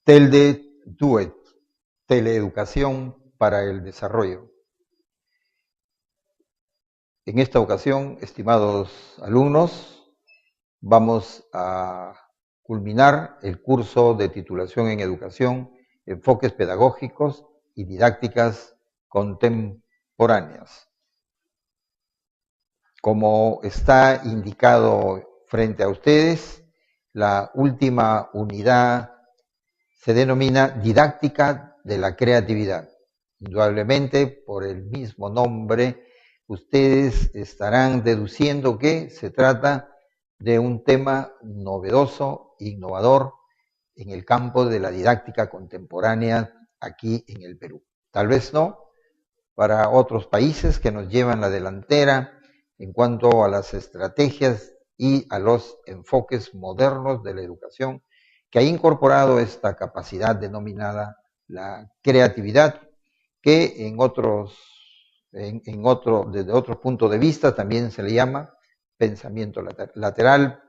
TELDE DUET, Teleeducación para el Desarrollo. En esta ocasión, estimados alumnos, vamos a culminar el curso de titulación en educación, enfoques pedagógicos y didácticas contemporáneas. Como está indicado frente a ustedes, la última unidad se denomina didáctica de la creatividad. Indudablemente, por el mismo nombre, ustedes estarán deduciendo que se trata de un tema novedoso, innovador, en el campo de la didáctica contemporánea aquí en el Perú. Tal vez no para otros países que nos llevan la delantera en cuanto a las estrategias y a los enfoques modernos de la educación, que ha incorporado esta capacidad denominada la creatividad, que desde otro punto de vista también se le llama pensamiento lateral,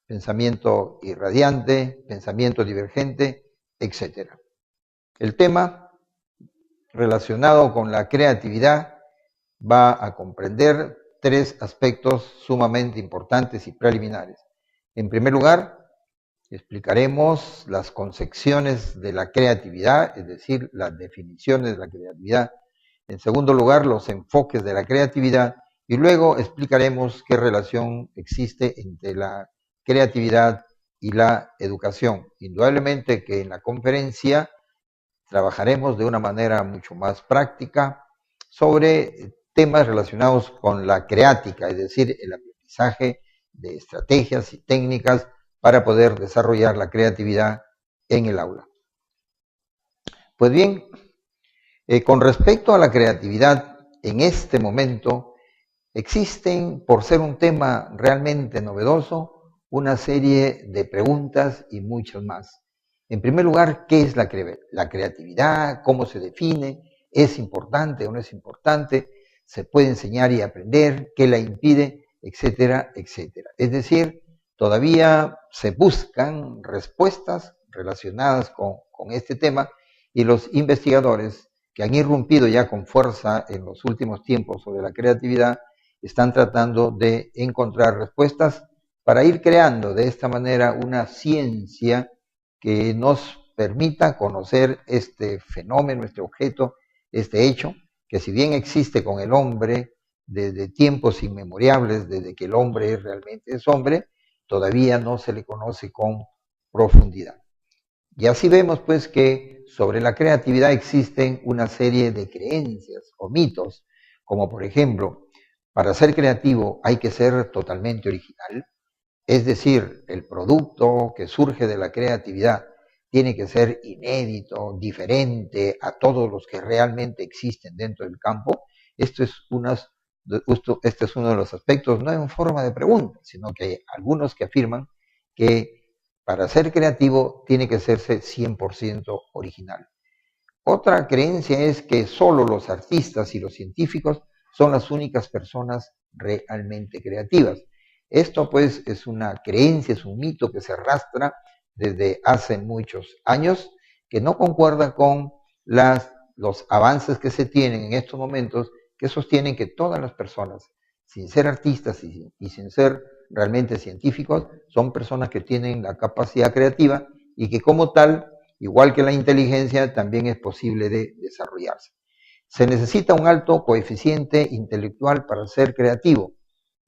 pensamiento irradiante, pensamiento divergente, etc. El tema relacionado con la creatividad va a comprender tres aspectos sumamente importantes y preliminares. En primer lugar, explicaremos las concepciones de la creatividad, es decir, las definiciones de la creatividad. En segundo lugar, los enfoques de la creatividad. Y luego explicaremos qué relación existe entre la creatividad y la educación. Indudablemente que en la conferencia trabajaremos de una manera mucho más práctica sobre temas relacionados con la creática, es decir, el aprendizaje de estrategias y técnicas para poder desarrollar la creatividad en el aula. Pues bien, con respecto a la creatividad, en este momento existen, por ser un tema realmente novedoso, una serie de preguntas y muchas más. En primer lugar, ¿qué es la creatividad? ¿Cómo se define? ¿Es importante o no es importante? ¿Se puede enseñar y aprender? ¿Qué la impide? Etcétera, etcétera. Es decir, todavía se buscan respuestas relacionadas con este tema y los investigadores que han irrumpido ya con fuerza en los últimos tiempos sobre la creatividad están tratando de encontrar respuestas para ir creando de esta manera una ciencia que nos permita conocer este fenómeno, este objeto, este hecho, que si bien existe con el hombre desde tiempos inmemorables, desde que el hombre realmente es hombre, todavía no se le conoce con profundidad. Y así vemos pues que sobre la creatividad existen una serie de creencias o mitos, como por ejemplo, para ser creativo hay que ser totalmente original, es decir, el producto que surge de la creatividad tiene que ser inédito, diferente a todos los que realmente existen dentro del campo. Este es uno de los aspectos, no en forma de pregunta, sino que hay algunos que afirman que para ser creativo tiene que serse 100% original. Otra creencia es que solo los artistas y los científicos son las únicas personas realmente creativas. Esto pues es una creencia, es un mito que se arrastra desde hace muchos años, que no concuerda con los avances que se tienen en estos momentos, que sostienen que todas las personas, sin ser artistas y sin ser realmente científicos, son personas que tienen la capacidad creativa y que como tal, igual que la inteligencia, también es posible de desarrollarse. Se necesita un alto coeficiente intelectual para ser creativo.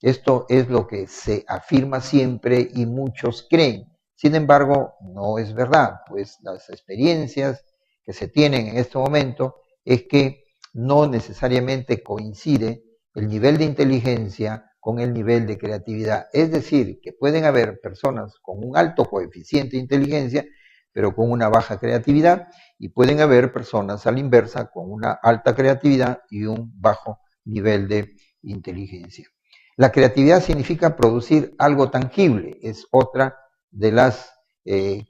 Esto es lo que se afirma siempre y muchos creen. Sin embargo, no es verdad, pues las experiencias que se tienen en este momento es que no necesariamente coincide el nivel de inteligencia con el nivel de creatividad. Es decir, que pueden haber personas con un alto coeficiente de inteligencia, pero con una baja creatividad, y pueden haber personas a la inversa con una alta creatividad y un bajo nivel de inteligencia. La creatividad significa producir algo tangible, es otra de las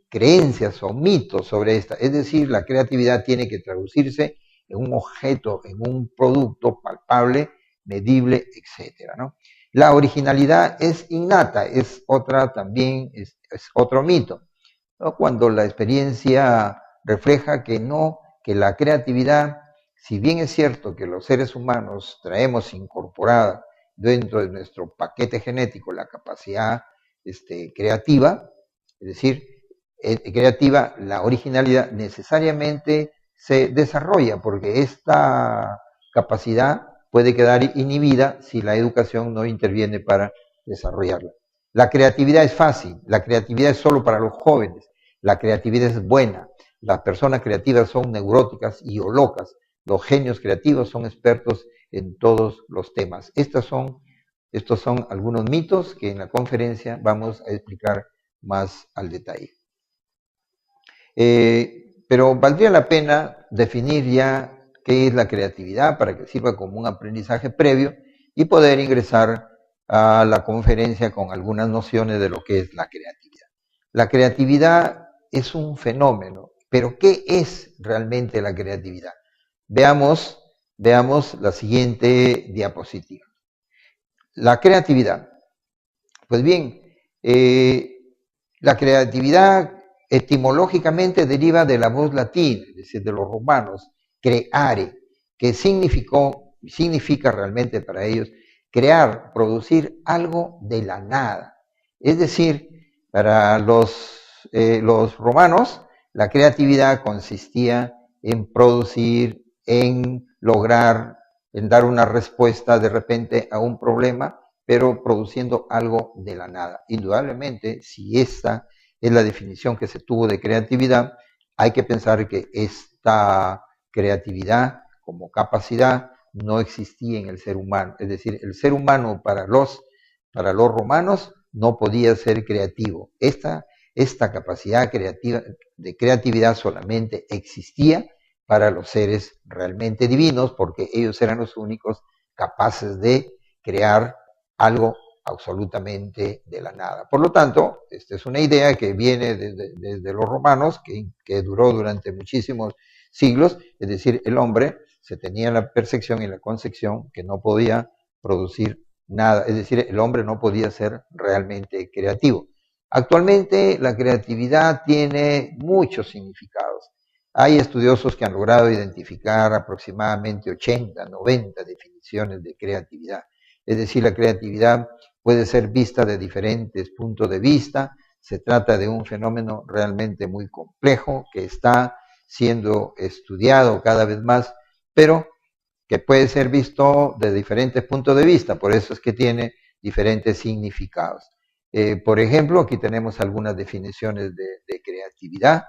creencias o mitos sobre esta. Es decir, la creatividad tiene que traducirse en un objeto, en un producto palpable, medible, etcétera, ¿no? La originalidad es innata, es otra también, es otro mito. ¿no? Cuando la experiencia refleja que no, que la creatividad, si bien es cierto que los seres humanos traemos incorporada dentro de nuestro paquete genético la capacidad creativa, es decir, creativa, la originalidad necesariamente se desarrolla porque esta capacidad puede quedar inhibida si la educación no interviene para desarrollarla. La creatividad es fácil, la creatividad es solo para los jóvenes, la creatividad es buena, las personas creativas son neuróticas y o locas, los genios creativos son expertos en todos los temas. Estos son algunos mitos que en la conferencia vamos a explicar más al detalle. Pero valdría la pena definir ya qué es la creatividad para que sirva como un aprendizaje previo y poder ingresar a la conferencia con algunas nociones de lo que es la creatividad. La creatividad es un fenómeno, pero ¿qué es realmente la creatividad? Veamos la siguiente diapositiva. La creatividad. Pues bien, la creatividad etimológicamente deriva de la voz latina, es decir, de los romanos, creare, que significa realmente para ellos crear, producir algo de la nada. Es decir, para los romanos, la creatividad consistía en producir, en lograr, en dar una respuesta de repente a un problema, pero produciendo algo de la nada. Indudablemente, si esta es la definición que se tuvo de creatividad, hay que pensar que esta creatividad como capacidad no existía en el ser humano. Es decir, el ser humano para los romanos no podía ser creativo. Esta capacidad de creatividad solamente existía para los seres realmente divinos, porque ellos eran los únicos capaces de crear algo absolutamente de la nada. Por lo tanto, esta es una idea que viene desde los romanos, que duró durante muchísimos siglos, es decir, el hombre se tenía la percepción y la concepción que no podía producir nada, es decir, el hombre no podía ser realmente creativo. Actualmente la creatividad tiene muchos significados. Hay estudiosos que han logrado identificar aproximadamente 80, 90 definiciones de creatividad. Es decir, la creatividad puede ser vista de diferentes puntos de vista. Se trata de un fenómeno realmente muy complejo que está siendo estudiado cada vez más, pero que puede ser visto de diferentes puntos de vista. Por eso es que tiene diferentes significados. Por ejemplo, aquí tenemos algunas definiciones de creatividad.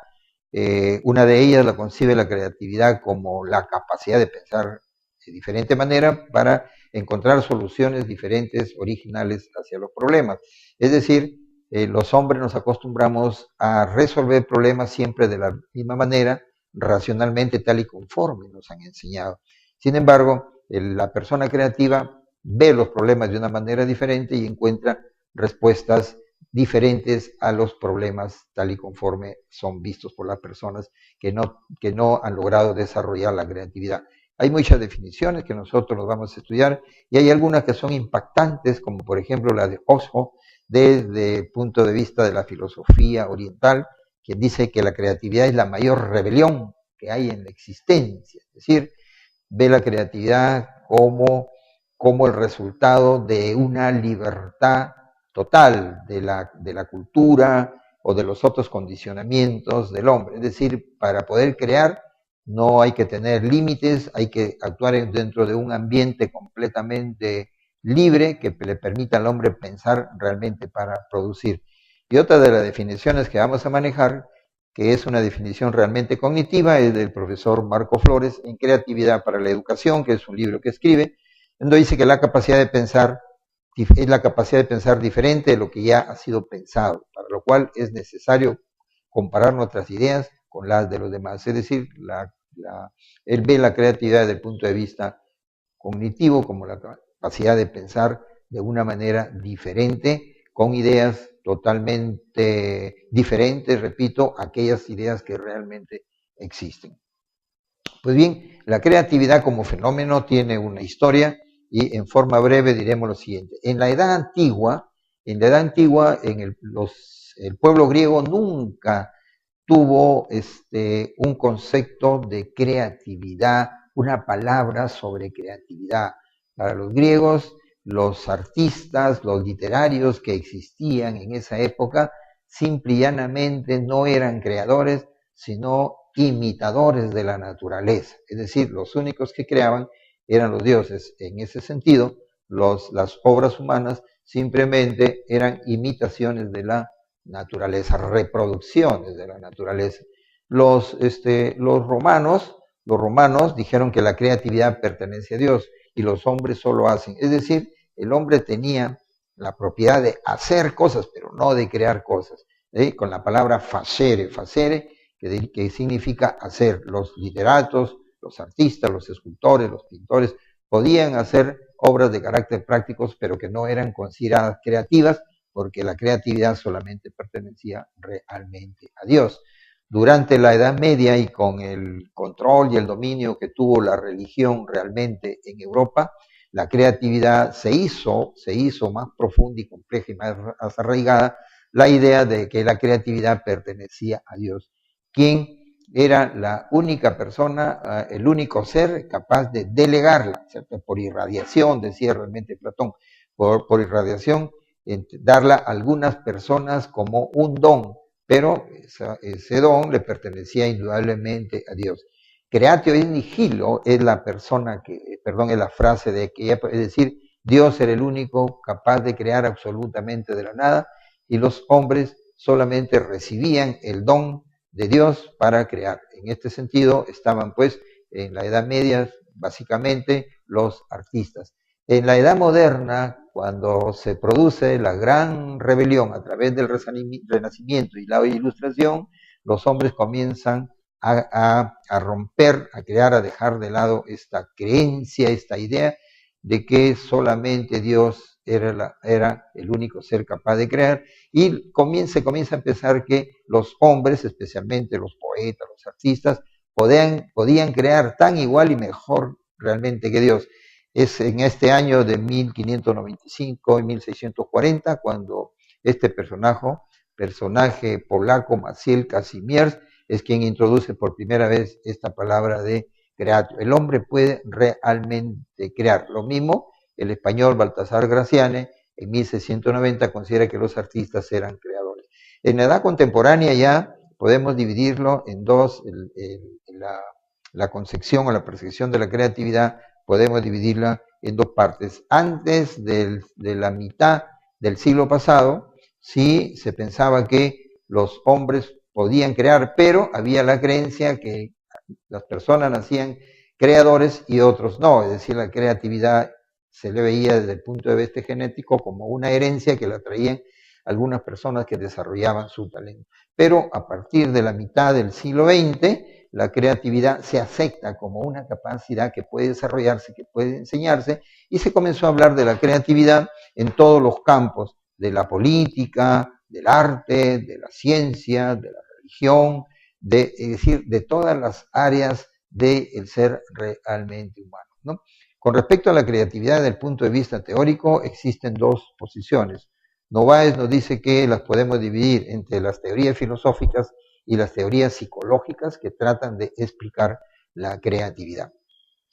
Una de ellas la concibe la creatividad como la capacidad de pensar de diferente manera para encontrar soluciones diferentes, originales hacia los problemas. Es decir, los hombres nos acostumbramos a resolver problemas siempre de la misma manera, racionalmente, tal y conforme nos han enseñado. Sin embargo, la persona creativa ve los problemas de una manera diferente y encuentra respuestas diferentes a los problemas tal y conforme son vistos por las personas que no han logrado desarrollar la creatividad. Hay muchas definiciones que nosotros nos vamos a estudiar y hay algunas que son impactantes, como por ejemplo la de Osho, desde el punto de vista de la filosofía oriental, quien dice que la creatividad es la mayor rebelión que hay en la existencia. Es decir, ve la creatividad como el resultado de una libertad total de la cultura o de los otros condicionamientos del hombre. Es decir, para poder crear no hay que tener límites, hay que actuar dentro de un ambiente completamente libre que le permita al hombre pensar realmente para producir. Y otra de las definiciones que vamos a manejar, que es una definición realmente cognitiva, es del profesor Marco Flores en Creatividad para la Educación, que es un libro que escribe, donde dice que la capacidad de pensar es la capacidad de pensar diferente de lo que ya ha sido pensado, para lo cual es necesario comparar nuestras ideas con las de los demás. Es decir, él ve la creatividad desde el punto de vista cognitivo como la capacidad de pensar de una manera diferente, con ideas totalmente diferentes, repito, aquellas ideas que realmente existen. Pues bien, la creatividad como fenómeno tiene una historia y en forma breve diremos lo siguiente. En la edad antigua, el pueblo griego nunca tuvo un concepto de creatividad, una palabra sobre creatividad. Para los griegos, los artistas, los literarios que existían en esa época, simple y llanamente no eran creadores, sino imitadores de la naturaleza. Es decir, los únicos que creaban eran los dioses. En ese sentido, las obras humanas simplemente eran imitaciones de la naturaleza, reproducciones de la naturaleza. Los romanos dijeron que la creatividad pertenece a Dios y los hombres solo hacen. Es decir, el hombre tenía la propiedad de hacer cosas, pero no de crear cosas. Con la palabra facere, que significa hacer. Los literatos, los artistas, los escultores, los pintores, podían hacer obras de carácter prácticos, pero que no eran consideradas creativas, porque la creatividad solamente pertenecía realmente a Dios. Durante la Edad Media y con el control y el dominio que tuvo la religión realmente en Europa, la creatividad se hizo más profunda y compleja y más arraigada la idea de que la creatividad pertenecía a Dios, quien era la única persona, el único ser capaz de delegarla, ¿cierto? Por irradiación, decía realmente Platón, por irradiación, darla a algunas personas como un don, pero ese don le pertenecía indudablemente a Dios. Creatio in nihilo es la persona es la frase de que es decir, Dios era el único capaz de crear absolutamente de la nada y los hombres solamente recibían el don de Dios para crear. En este sentido estaban pues en la Edad Media básicamente los artistas. En la Edad Moderna, cuando se produce la gran rebelión a través del Renacimiento y la Ilustración, los hombres comienzan a romper, a crear, a dejar de lado esta creencia, esta idea de que solamente Dios era el único ser capaz de crear, y comienza a pensar que los hombres, especialmente los poetas, los artistas, podían crear tan igual y mejor realmente que Dios. Es en este año de 1595 y 1640 cuando este personaje polaco, Maciej Kazimierz, es quien introduce por primera vez esta palabra de creatio. El hombre puede realmente crear. Lo mismo el español Baltasar Graciane en 1690 considera que los artistas eran creadores. En la edad contemporánea ya podemos dividirlo en dos, la concepción o la percepción de la creatividad podemos dividirla en dos partes. Antes de la mitad del siglo pasado, sí se pensaba que los hombres podían crear, pero había la creencia que las personas nacían creadores y otros no, es decir, la creatividad se le veía desde el punto de vista genético como una herencia que la traían algunas personas que desarrollaban su talento. Pero a partir de la mitad del siglo XX, la creatividad se acepta como una capacidad que puede desarrollarse, que puede enseñarse, y se comenzó a hablar de la creatividad en todos los campos, de la política, del arte, de la ciencia, de la religión, es decir, de todas las áreas del ser realmente humano, ¿no? Con respecto a la creatividad desde el punto de vista teórico, existen dos posiciones. Novaes nos dice que las podemos dividir entre las teorías filosóficas y las teorías psicológicas que tratan de explicar la creatividad.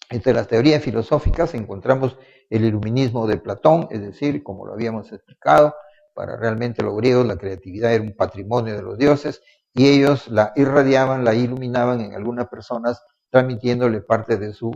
Entre las teorías filosóficas encontramos el iluminismo de Platón, es decir, como lo habíamos explicado, para realmente los griegos la creatividad era un patrimonio de los dioses y ellos la irradiaban, la iluminaban en algunas personas, transmitiéndole parte de su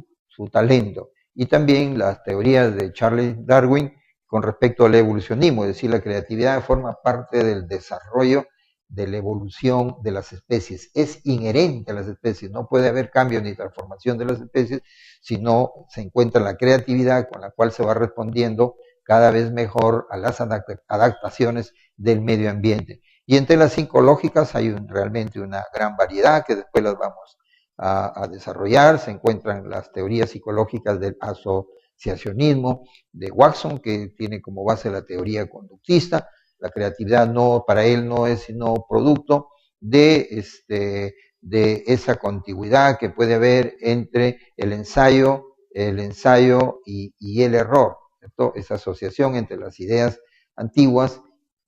talento. Y también las teorías de Charles Darwin con respecto al evolucionismo, es decir, la creatividad forma parte del desarrollo de la evolución de las especies, es inherente a las especies, no puede haber cambio ni transformación de las especies si no se encuentra la creatividad con la cual se va respondiendo cada vez mejor a las adaptaciones del medio ambiente. Y entre las psicológicas hay realmente una gran variedad que después las vamos a desarrollar. Se encuentran las teorías psicológicas del asociacionismo de Watson, que tiene como base la teoría conductista. La creatividad para él no es sino producto de esa contigüidad que puede haber entre el ensayo y el error, ¿cierto? Esa asociación entre las ideas antiguas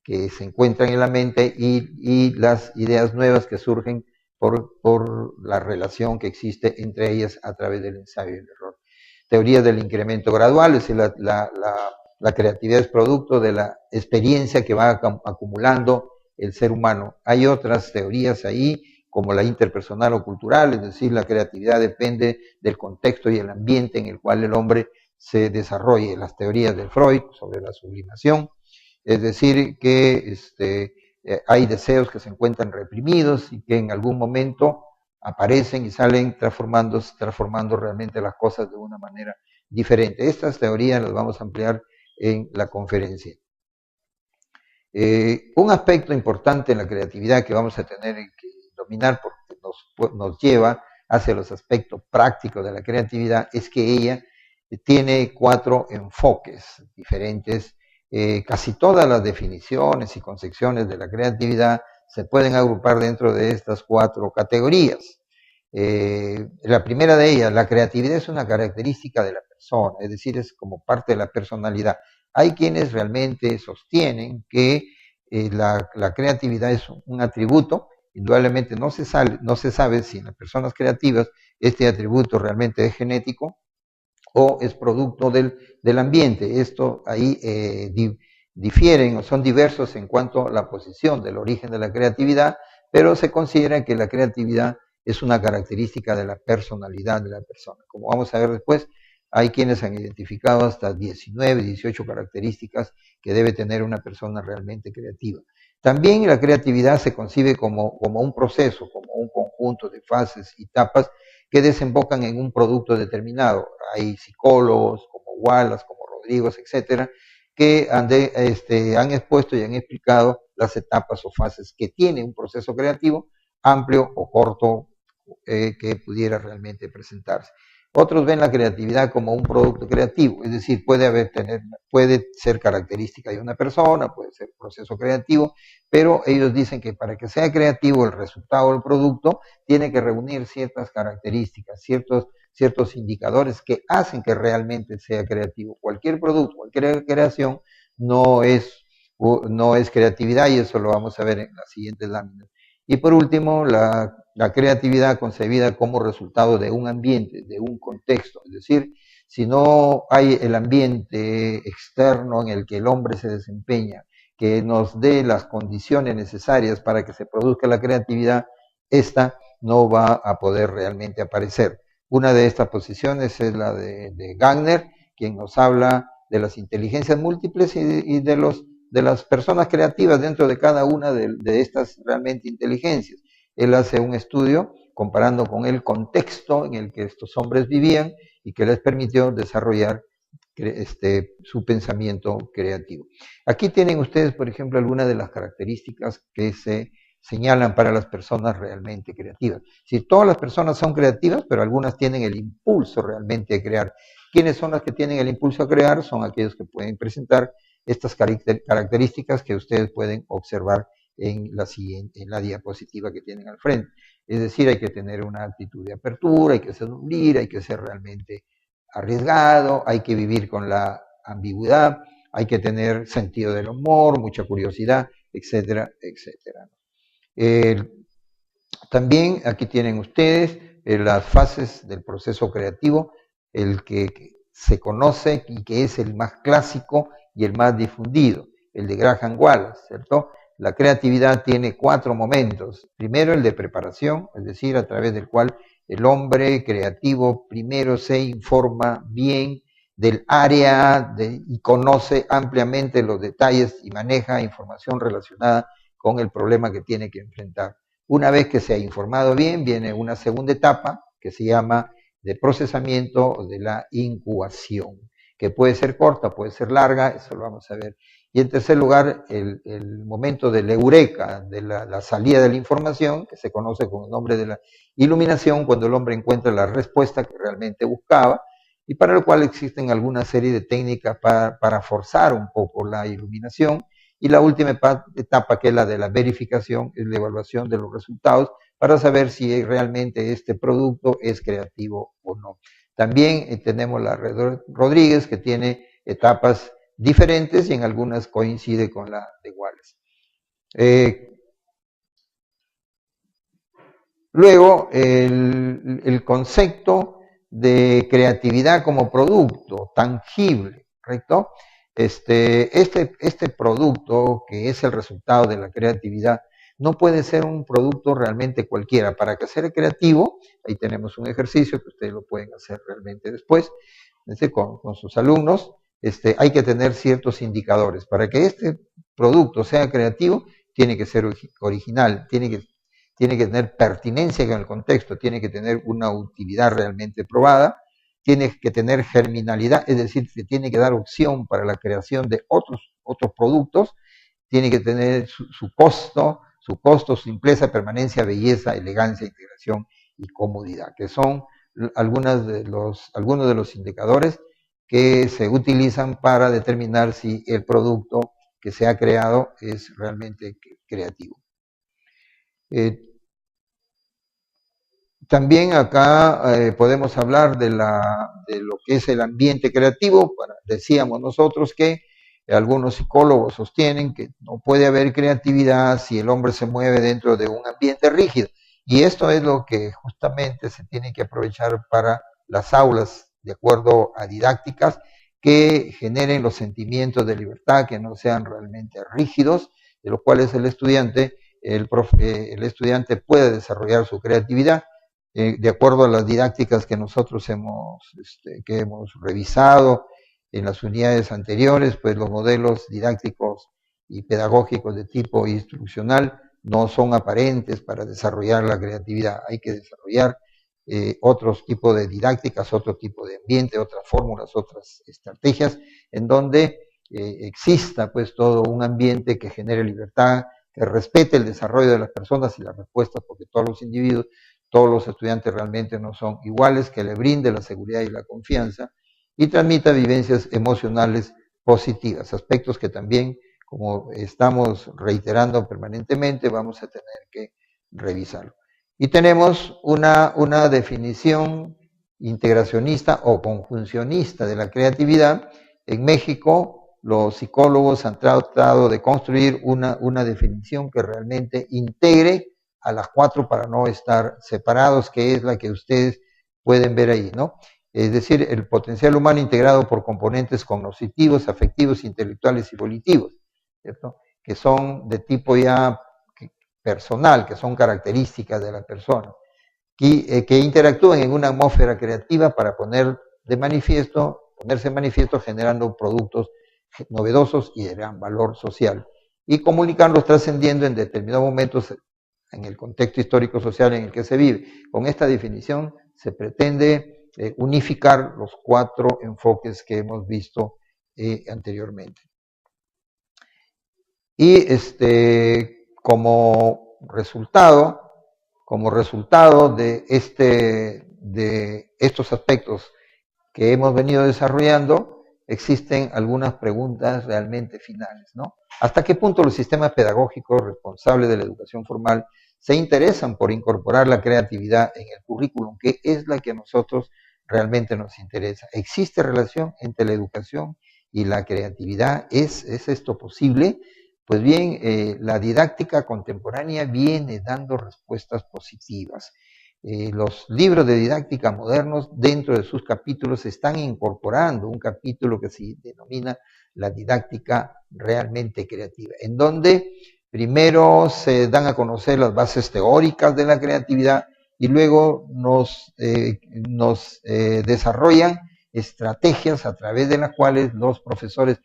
que se encuentran en la mente y las ideas nuevas que surgen por la relación que existe entre ellas a través del ensayo y el error. Teoría del incremento gradual, es decir, la creatividad es producto de la experiencia que va acumulando el ser humano. Hay otras teorías ahí, como la interpersonal o cultural, es decir, la creatividad depende del contexto y el ambiente en el cual el hombre se desarrolle. Las teorías de Freud sobre la sublimación, es decir, que hay deseos que se encuentran reprimidos y que en algún momento aparecen y salen transformando realmente las cosas de una manera diferente. Estas teorías las vamos a ampliar en la conferencia. Un aspecto importante en la creatividad que vamos a tener que dominar porque nos lleva hacia los aspectos prácticos de la creatividad es que ella tiene 4 enfoques diferentes. Casi todas las definiciones y concepciones de la creatividad se pueden agrupar dentro de estas 4 categorías. La primera de ellas, la creatividad es una característica de la persona, es decir, es como parte de la personalidad. Hay quienes realmente sostienen que la creatividad es un atributo, indudablemente no se sabe si en las personas creativas este atributo realmente es genético o es producto del ambiente. Esto ahí difieren o son diversos en cuanto a la posición del origen de la creatividad, pero se considera que la creatividad es una característica de la personalidad de la persona. Como vamos a ver después, hay quienes han identificado hasta 19, 18 características que debe tener una persona realmente creativa. También la creatividad se concibe como un proceso, como un conjunto de fases y etapas que desembocan en un producto determinado. Hay psicólogos como Wallace, como Rodríguez, etcétera, que han expuesto y han explicado las etapas o fases que tiene un proceso creativo, amplio o corto, que pudiera realmente presentarse. Otros ven la creatividad como un producto creativo, es decir, puede ser característica de una persona, puede ser proceso creativo, pero ellos dicen que para que sea creativo el resultado del producto tiene que reunir ciertas características, ciertos indicadores que hacen que realmente sea creativo. Cualquier producto, cualquier creación no es creatividad y eso lo vamos a ver en las siguientes láminas. Y por último, la creatividad concebida como resultado de un ambiente, de un contexto, es decir, si no hay el ambiente externo en el que el hombre se desempeña, que nos dé las condiciones necesarias para que se produzca la creatividad, esta no va a poder realmente aparecer. Una de estas posiciones es la de Gardner, quien nos habla de las inteligencias múltiples y de las personas creativas dentro de cada una de estas realmente inteligencias. Él hace un estudio comparando con el contexto en el que estos hombres vivían y que les permitió desarrollar su pensamiento creativo. Aquí tienen ustedes, por ejemplo, algunas de las características que se señalan para las personas realmente creativas. Si todas las personas son creativas, pero algunas tienen el impulso realmente de crear. ¿Quiénes son las que tienen el impulso a crear? Son aquellos que pueden presentar estas características que ustedes pueden observar en la diapositiva que tienen al frente. Es decir, hay que tener una actitud de apertura, hay que ser libre, hay que ser realmente arriesgado, hay que vivir con la ambigüedad, hay que tener sentido del humor, mucha curiosidad, etcétera, etcétera. También aquí tienen ustedes las fases del proceso creativo, el que se conoce y que es el más clásico y el más difundido, el de Graham Wallace, ¿cierto? La creatividad tiene 4 momentos. Primero, el de preparación, es decir, a través del cual el hombre creativo primero se informa bien del área y conoce ampliamente los detalles y maneja información relacionada con el problema que tiene que enfrentar. Una vez que se ha informado bien, viene una segunda etapa que se llama de procesamiento de la incubación, que puede ser corta, puede ser larga, eso lo vamos a ver. Y en tercer lugar, el momento de la eureka, de la salida de la información, que se conoce con el nombre de la iluminación, cuando el hombre encuentra la respuesta que realmente buscaba, y para lo cual existen alguna serie de técnicas para forzar un poco la iluminación. Y la última etapa, que es la de la verificación, es la evaluación de los resultados para saber si realmente este producto es creativo o no. También tenemos la Rodríguez, que tiene etapas diferentes y en algunas coincide con la de Wallace. Luego, el concepto de creatividad como producto tangible, ¿correcto? Este producto, que es el resultado de la creatividad, no puede ser un producto realmente cualquiera. Para que sea creativo, ahí tenemos un ejercicio que ustedes lo pueden hacer realmente después, con sus alumnos, hay que tener ciertos indicadores. Para que este producto sea creativo, tiene que ser original, tiene que tener pertinencia con el contexto, tiene que tener una utilidad realmente probada, tiene que tener germinalidad, es decir, se tiene que dar opción para la creación de otros productos, tiene que tener su costo, simpleza, permanencia, belleza, elegancia, integración y comodidad, que son algunos de los indicadores que se utilizan para determinar si el producto que se ha creado es realmente creativo. También acá podemos hablar de lo que es el ambiente creativo. Decíamos nosotros que algunos psicólogos sostienen que no puede haber creatividad si el hombre se mueve dentro de un ambiente rígido. Y esto es lo que justamente se tiene que aprovechar para las aulas, de acuerdo a didácticas que generen los sentimientos de libertad, que no sean realmente rígidos, de los cuales el estudiante puede desarrollar su creatividad. De acuerdo a las didácticas que nosotros hemos revisado en las unidades anteriores, pues los modelos didácticos y pedagógicos de tipo instruccional no son aparentes para desarrollar la creatividad. Hay que desarrollar otros tipos de didácticas, otro tipo de ambiente, otras fórmulas, otras estrategias, en donde exista pues todo un ambiente que genere libertad, que respete el desarrollo de las personas y las respuestas, porque todos los estudiantes realmente no son iguales, que le brinde la seguridad y la confianza y transmita vivencias emocionales positivas, aspectos que también, como estamos reiterando permanentemente, vamos a tener que revisarlo. Y tenemos una definición integracionista o conjuncionista de la creatividad. En México, los psicólogos han tratado de construir una definición que realmente integre a las 4 para no estar separados, que es la que ustedes pueden ver ahí, ¿no? Es decir, el potencial humano integrado por componentes cognitivos, afectivos, intelectuales y volitivos, ¿cierto? Que son de tipo ya personal, que son características de la persona, que interactúan en una atmósfera creativa para ponerse de manifiesto generando productos novedosos y de gran valor social, y comunicarlos trascendiendo en determinados momentos en el contexto histórico-social en el que se vive. Con esta definición se pretende unificar los 4 enfoques que hemos visto anteriormente. Y como resultado de estos aspectos que hemos venido desarrollando, existen algunas preguntas realmente finales, ¿no? ¿Hasta qué punto los sistemas pedagógicos responsables de la educación formal se interesan por incorporar la creatividad en el currículum, que es la que a nosotros realmente nos interesa? ¿Existe relación entre la educación y la creatividad? ¿Es esto posible? Pues bien, la didáctica contemporánea viene dando respuestas positivas. Los libros de didáctica modernos, dentro de sus capítulos, están incorporando un capítulo que se denomina la didáctica realmente creativa, en donde primero se dan a conocer las bases teóricas de la creatividad y luego nos desarrollan estrategias a través de las cuales los profesores,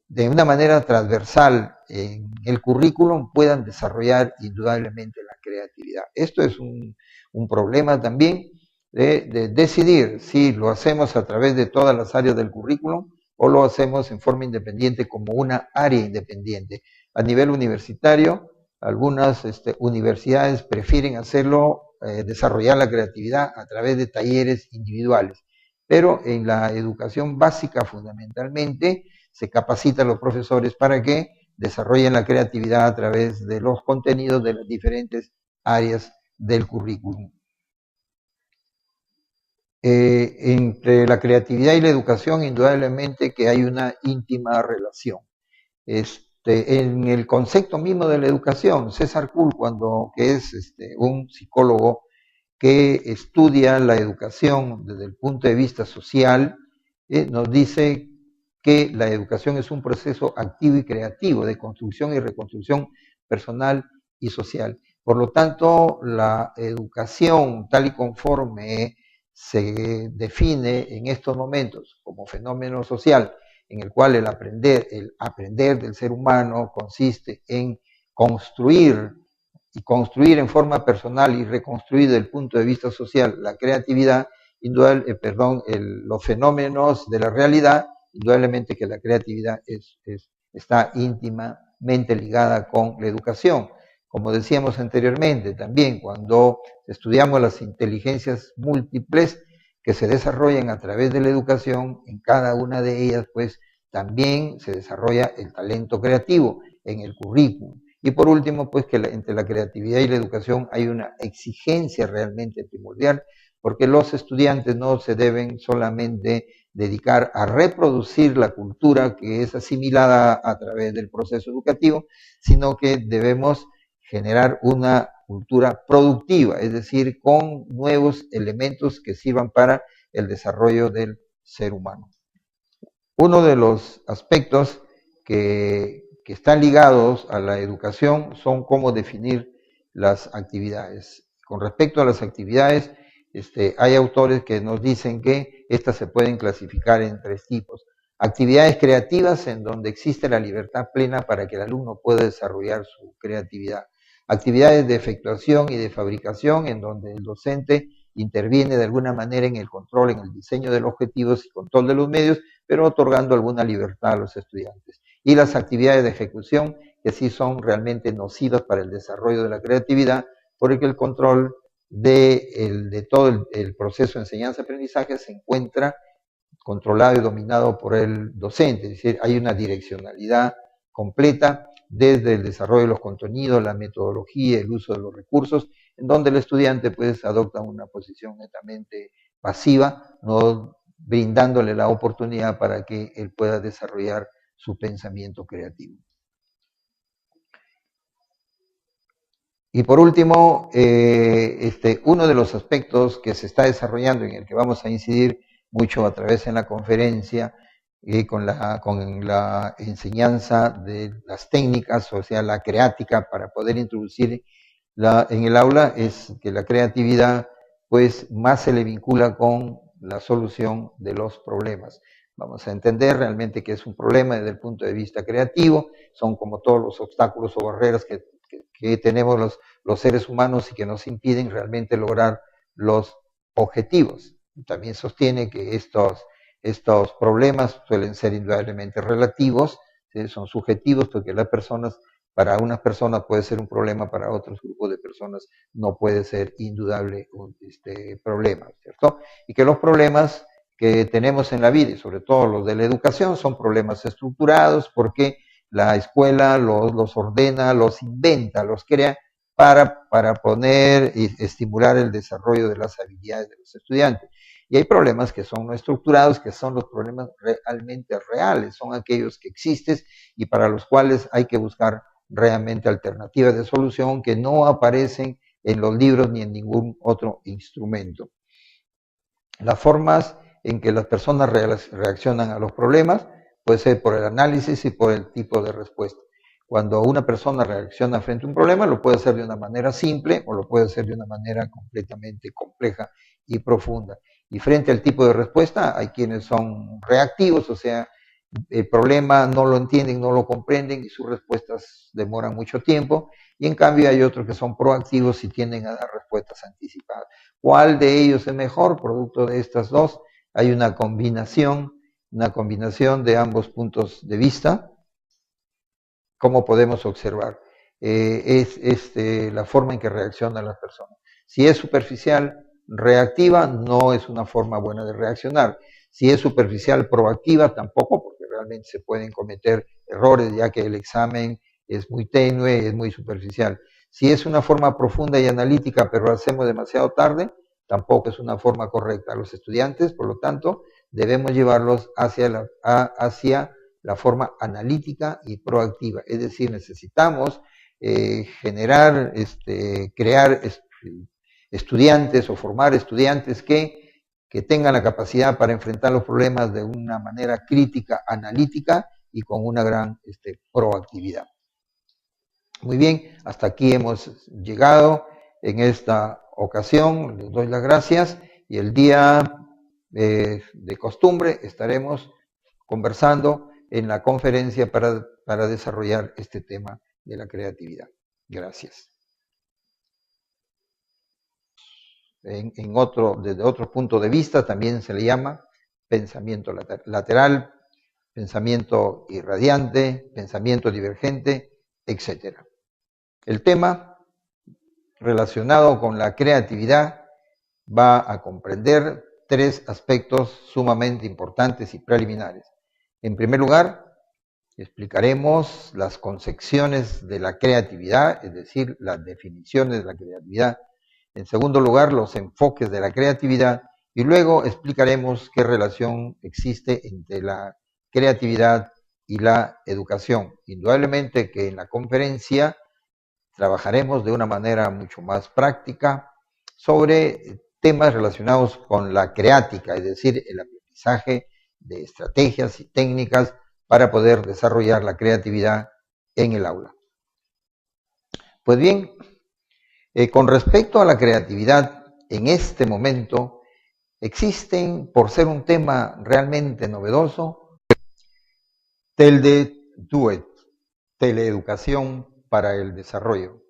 de una manera transversal en el currículum, puedan desarrollar indudablemente la creatividad. Esto es un problema también de decidir si lo hacemos a través de todas las áreas del currículum o lo hacemos en forma independiente como una área independiente. A nivel universitario, algunas universidades prefieren hacerlo, desarrollar la creatividad a través de talleres individuales, pero en la educación básica fundamentalmente se capacita a los profesores para que desarrollen la creatividad a través de los contenidos de las diferentes áreas del currículum. Entre la creatividad y la educación, indudablemente que hay una íntima relación. En el concepto mismo de la educación, César Kuhl, que es un psicólogo que estudia la educación desde el punto de vista social, nos dice que la educación es un proceso activo y creativo de construcción y reconstrucción personal y social. Por lo tanto, la educación, tal y conforme se define en estos momentos como fenómeno social, en el cual el aprender del ser humano consiste en construir y construir en forma personal y reconstruir desde el punto de vista social la creatividad, los fenómenos de la realidad, indudablemente que la creatividad está íntimamente ligada con la educación. Como decíamos anteriormente, también cuando estudiamos las inteligencias múltiples que se desarrollan a través de la educación, en cada una de ellas, pues también se desarrolla el talento creativo en el currículum. Y por último, pues que entre la creatividad y la educación hay una exigencia realmente primordial, porque los estudiantes no se deben solamente dedicar a reproducir la cultura que es asimilada a través del proceso educativo, sino que debemos generar una cultura productiva, es decir, con nuevos elementos que sirvan para el desarrollo del ser humano. Uno de los aspectos que están ligados a la educación son cómo definir las actividades. Con respecto a las actividades, hay autores que nos dicen que estas se pueden clasificar en tres tipos. Actividades creativas en donde existe la libertad plena para que el alumno pueda desarrollar su creatividad. Actividades de efectuación y de fabricación en donde el docente interviene de alguna manera en el control, en el diseño de los objetivos y control de los medios, pero otorgando alguna libertad a los estudiantes. Y las actividades de ejecución, que sí son realmente nocivas para el desarrollo de la creatividad, porque el control de todo el proceso de enseñanza-aprendizaje se encuentra controlado y dominado por el docente, es decir, hay una direccionalidad completa desde el desarrollo de los contenidos, la metodología, el uso de los recursos, en donde el estudiante pues adopta una posición netamente pasiva, no brindándole la oportunidad para que él pueda desarrollar su pensamiento creativo. Y por último, uno de los aspectos que se está desarrollando, en el que vamos a incidir mucho a través en la conferencia, con la enseñanza de las técnicas, o sea, la creática, para poder introducir en el aula, es que la creatividad pues más se le vincula con la solución de los problemas. Vamos a entender realmente que es un problema desde el punto de vista creativo, son como todos los obstáculos o barreras que tenemos los seres humanos y que nos impiden realmente lograr los objetivos. También sostiene que estos problemas suelen ser indudablemente relativos, ¿sí? Son subjetivos porque para unas personas puede ser un problema, para otros grupos de personas no puede ser indudable un problema, ¿cierto? Y que los problemas que tenemos en la vida, y sobre todo los de la educación, son problemas estructurados porque la escuela los ordena, los inventa, los crea para poner y estimular el desarrollo de las habilidades de los estudiantes. Y hay problemas que son no estructurados, que son los problemas realmente reales, son aquellos que existen y para los cuales hay que buscar realmente alternativas de solución que no aparecen en los libros ni en ningún otro instrumento. Las formas en que las personas reaccionan a los problemas puede ser por el análisis y por el tipo de respuesta. Cuando una persona reacciona frente a un problema, lo puede hacer de una manera simple o lo puede hacer de una manera completamente compleja y profunda. Y frente al tipo de respuesta, hay quienes son reactivos, o sea, el problema no lo entienden, no lo comprenden y sus respuestas demoran mucho tiempo. Y en cambio hay otros que son proactivos y tienden a dar respuestas anticipadas. ¿Cuál de ellos es mejor? Producto de estas dos, hay una combinación de ambos puntos de vista, como podemos observar. Es la forma en que reaccionan las personas. Si es superficial, reactiva, no es una forma buena de reaccionar. Si es superficial, proactiva, tampoco, porque realmente se pueden cometer errores, ya que el examen es muy tenue, es muy superficial. Si es una forma profunda y analítica, pero lo hacemos demasiado tarde, tampoco es una forma correcta. A los estudiantes, por lo tanto, debemos llevarlos hacia la forma analítica y proactiva. Es decir, necesitamos crear estudiantes o formar estudiantes que tengan la capacidad para enfrentar los problemas de una manera crítica, analítica y con una gran proactividad. Muy bien, hasta aquí hemos llegado en esta ocasión. Les doy las gracias y el día de costumbre estaremos conversando en la conferencia para desarrollar este tema de la creatividad. Gracias. Desde otro punto de vista también se le llama pensamiento lateral, pensamiento irradiante, pensamiento divergente, etc. El tema relacionado con la creatividad va a comprender tres aspectos sumamente importantes y preliminares. En primer lugar, explicaremos las concepciones de la creatividad, es decir, las definiciones de la creatividad. En segundo lugar, los enfoques de la creatividad y luego explicaremos qué relación existe entre la creatividad y la educación. Indudablemente que en la conferencia trabajaremos de una manera mucho más práctica sobre temas relacionados con la creática, es decir, el aprendizaje de estrategias y técnicas para poder desarrollar la creatividad en el aula. Pues bien, con respecto a la creatividad, en este momento existen, por ser un tema realmente novedoso, TELDE-DUET, Teleeducación para el Desarrollo.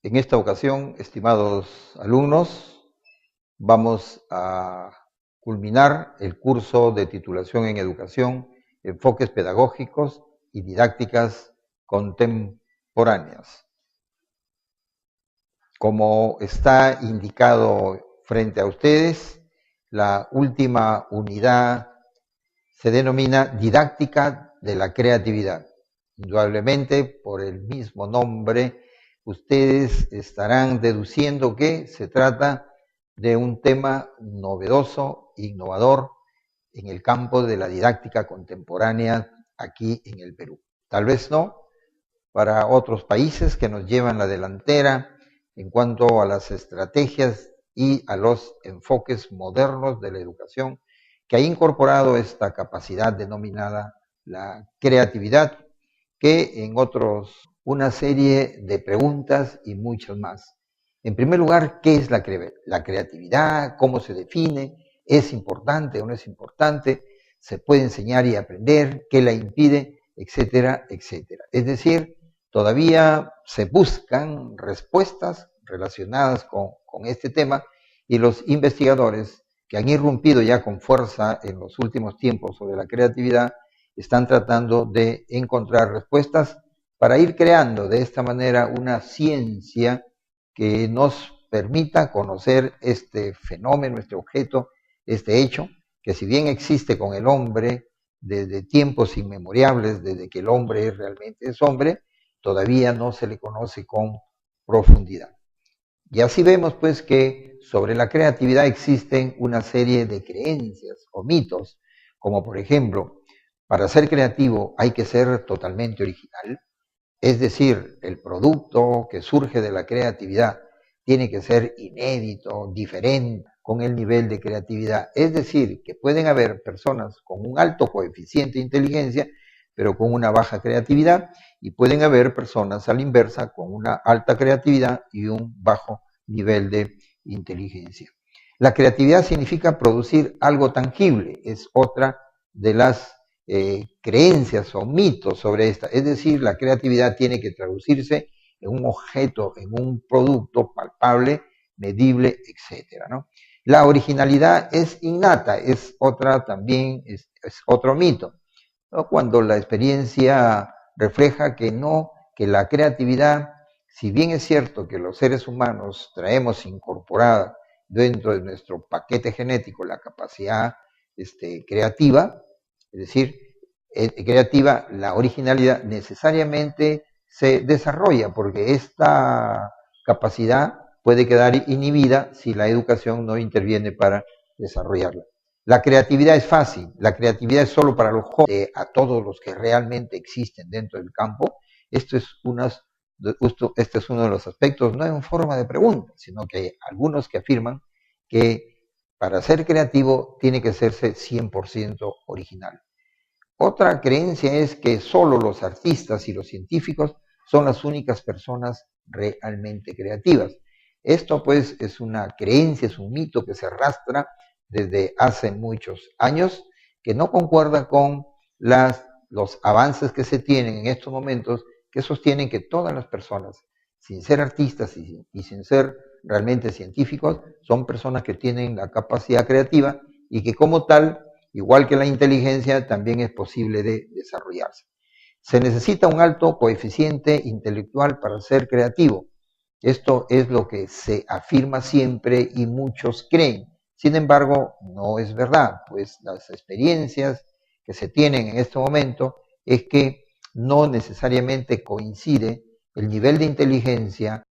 En esta ocasión, estimados alumnos, vamos a culminar el curso de titulación en educación, enfoques pedagógicos y didácticas contemporáneas. Como está indicado frente a ustedes, la última unidad se denomina Didáctica de la Creatividad. Indudablemente, por el mismo nombre, ustedes estarán deduciendo que se trata de un tema novedoso, innovador, en el campo de la didáctica contemporánea aquí en el Perú. Tal vez no para otros países que nos llevan la delantera en cuanto a las estrategias y a los enfoques modernos de la educación, que ha incorporado esta capacidad denominada la creatividad, que en otros una serie de preguntas y muchas más. En primer lugar, ¿qué es la creatividad? ¿Cómo se define? ¿Es importante o no es importante? ¿Se puede enseñar y aprender? ¿Qué la impide? Etcétera, etcétera. Es decir, todavía se buscan respuestas relacionadas con este tema y los investigadores que han irrumpido ya con fuerza en los últimos tiempos sobre la creatividad están tratando de encontrar respuestas para ir creando de esta manera una ciencia que nos permita conocer este fenómeno, este objeto, este hecho, que si bien existe con el hombre desde tiempos inmemoriales, desde que el hombre realmente es hombre, todavía no se le conoce con profundidad. Y así vemos pues que sobre la creatividad existen una serie de creencias o mitos, como por ejemplo, para ser creativo hay que ser totalmente original, es decir, el producto que surge de la creatividad tiene que ser inédito, diferente, con el nivel de creatividad. Es decir, que pueden haber personas con un alto coeficiente de inteligencia, pero con una baja creatividad, y pueden haber personas a la inversa con una alta creatividad y un bajo nivel de inteligencia. La creatividad significa producir algo tangible, es otra de las creencias o mitos sobre esta. Es decir, la creatividad tiene que traducirse en un objeto, en un producto palpable, medible, etc., ¿no? La originalidad es innata, es otra también, es otro mito, ¿no? Cuando la experiencia refleja que no, que la creatividad, si bien es cierto que los seres humanos traemos incorporada dentro de nuestro paquete genético la capacidad creativa, es decir, creativa, la originalidad necesariamente se desarrolla porque esta capacidad puede quedar inhibida si la educación no interviene para desarrollarla. La creatividad es fácil, la creatividad es solo para los jóvenes, a todos los que realmente existen dentro del campo. Este es uno de los aspectos, no en forma de pregunta, sino que hay algunos que afirman que para ser creativo tiene que serse 100% original. Otra creencia es que solo los artistas y los científicos son las únicas personas realmente creativas. Esto pues es una creencia, es un mito que se arrastra desde hace muchos años, que no concuerda con los avances que se tienen en estos momentos, que sostienen que todas las personas, sin ser artistas y sin ser realmente científicos, son personas que tienen la capacidad creativa y que como tal, igual que la inteligencia, también es posible de desarrollarse. Se necesita un alto coeficiente intelectual para ser creativo. Esto es lo que se afirma siempre y muchos creen. Sin embargo, no es verdad, pues las experiencias que se tienen en este momento es que no necesariamente coincide el nivel de inteligencia